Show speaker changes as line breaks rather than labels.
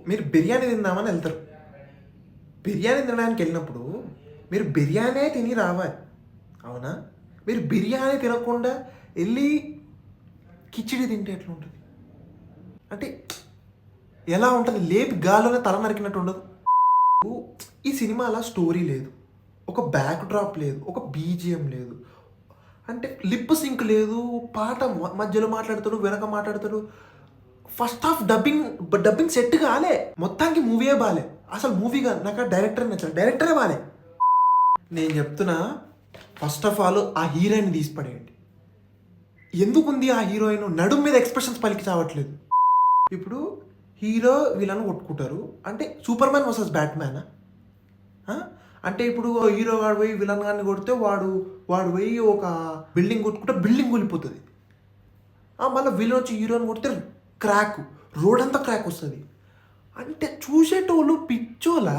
మీరు బిర్యానీ తిందామని వెళ్తారు. బిర్యానీ తినడానికి వెళ్ళినప్పుడు మీరు బిర్యానీ తిని రావాలి, అవునా? మీరు బిర్యానీ తినకుండా వెళ్ళి కిచిడి తింటే ఎట్లా ఉంటుంది? అంటే ఎలా ఉంటుంది? లేపి గాల్లోనే తల నరికినట్టు ఉండదు. ఈ సినిమాలో స్టోరీ లేదు, ఒక బ్యాక్ డ్రాప్ లేదు, ఒక బీజిఎం లేదు, అంటే లిప్ సింక్ లేదు, పాట మధ్యలో మాట్లాడతాడు, వెనక మాట్లాడతాడు. ఫస్ట్ హాఫ్ డబ్బింగ్ సెట్ కాలే, మొత్తానికి మూవీయే బాలే. అసలు మూవీ కాదు, నాకు ఆ డైరెక్టర్ నచ్చాడు, డైరెక్టరే బాలే. నేను చెప్తున్నా, ఫస్ట్ ఆఫ్ ఆల్ ఆ హీరోయిన్ తీసి పడేయండి. ఎందుకుంది ఆ హీరోయిన్ నడుము మీద ఎక్స్ప్రెషన్స్ పలికి చావట్లేదు. ఇప్పుడు హీరో వీళ్ళని కొట్టుకుంటారు అంటే సూపర్ మ్యాన్ వర్సెస్ బ్యాట్మ్యానా? అంటే ఇప్పుడు హీరో వాడు పోయి విలన్ గాన్ని కొడితే వాడు వాడు పోయి ఒక బిల్డింగ్ కొట్టుకుంటే బిల్డింగ్ కూలిపోతుంది. మళ్ళీ విలన్ వచ్చి హీరోని కొడితే క్రాక్, రోడ్ అంతా క్రాక్ వస్తుంది. అంటే చూసేటోళ్ళు పిచ్చోలా